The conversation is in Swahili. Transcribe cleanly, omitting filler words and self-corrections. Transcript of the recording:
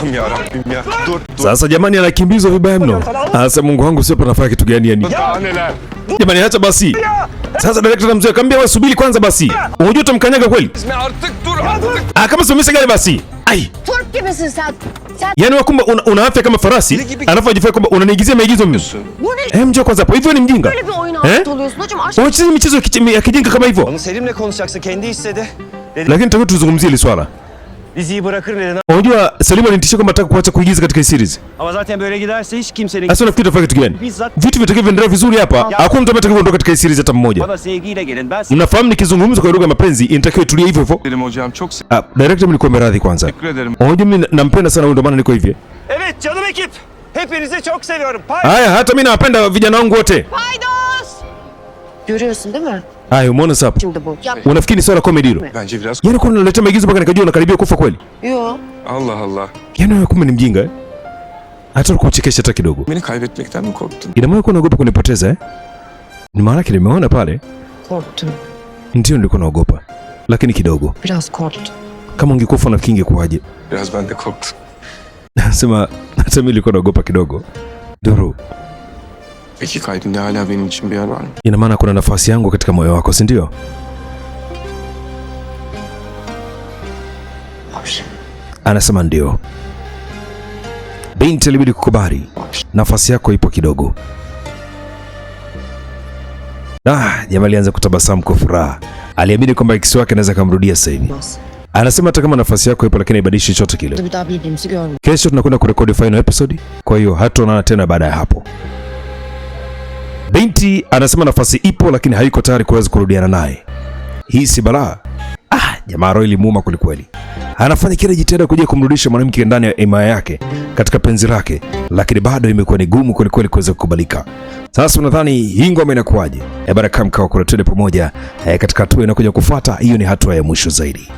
Allah'ım ya Rabbim ya. Dur. Sasa jamani, anakimbizwa vibaya mno. Sasa Mungu wangu, sio panafanya kitu gani yani? Jamani, acha basi. Sasa director anamzuia, kaambia wewe subiri kwanza basi. Unajua utamkanyaga kweli? Artık dur artık. Kama sio gari basi. Ai. Turp gibisin sen. Yaani wakumba una afya kama farasi, alafu ajifanya kwamba unaniigizia maigizo mimi. Njoo kwanza hapo. Hivyo ni mjinga. Böyle bir oyuna ait oluyorsun hocam. Unacheza michezo ya kijinga kama hivyo. Onu Selim'le konuşacaksın, kendi istedi. Lakini takiwa tuzungumzie hili swala. Diziyi bırakır dedi. Unajua Selim alinitishia kwamba nataka kuacha kuigiza katika series. Ama zaten böyle giderse hiç kimsenin... Sasa unafikiri tutafanya kitu gani? Vitu vitakavyoendelea vizuri hapa, hakuna mtu atakayekuondoka katika series hata mmoja. Bana sevgiyle gelin. Ben... Mnafahamu nikizungumza kwa lugha ya mapenzi inatakiwa tulie hivyo hivyo. Benim hocam çok Director, mlikuwa meradhi kwanza. teşekkür ederim. Unajua mimi nampenda sana, ndio maana niko hivi. Evet canım ekip. Hepinizi çok seviyorum. Haya, hata mimi nawapenda vijana wangu wote. Paydos. Görüyorsun değil mi? Haya, umeona sasa? Şimdi bu. Yap. Unafikiri ni swala comedy hilo? Bence biraz. Yaani kuna unaleta maigizo mpaka nikajua unakaribia kufa kweli. Yo. Allah Allah. Yaani wewe kumbe ni mjinga eh? Hata kuchekesha hata kidogo. Beni kaybetmekten mi korktun? Ina maana unaogopa kunipoteza eh? Ni maana yake nimeona pale. Korktum. Ndio nilikuwa naogopa. Lakini kidogo. Biraz korktum. Kama ungekufa nafikiri ingekuaje? Biraz ben de korktum. Sema hata mimi nilikuwa naogopa kidogo. Duru. Peki kalbinde hala benim için bir yer var mı? Ina maana kuna nafasi yangu katika moyo wako, si ndio? Anasema ndio. Binti alibidi kukubali. Nafasi yako ipo kidogo. Jamaa alianza kutabasamu kwa furaha. Aliamini kwamba ex wake anaweza kumrudia sasa hivi. Anasema hata kama nafasi yako ipo, lakini haibadilishi chochote kile. Kesho tunakwenda kurekodi final episode, kwa hiyo hataonana tena baada ya hapo. Binti anasema nafasi ipo, lakini haiko tayari kuweza kurudiana naye. Hii si balaa. Jamaa roho ilimuuma kwelikweli. Anafanya kila jitihada kuja kumrudisha mwanamke ndani ya himaya yake katika penzi lake, lakini bado imekuwa ni gumu kwelikweli kuweza kukubalika. Sasa unadhani hii ngoma inakuwaje? Baraka mkao kwa twende pamoja katika hatua inakuja kufuata. Hiyo ni hatua ya mwisho zaidi.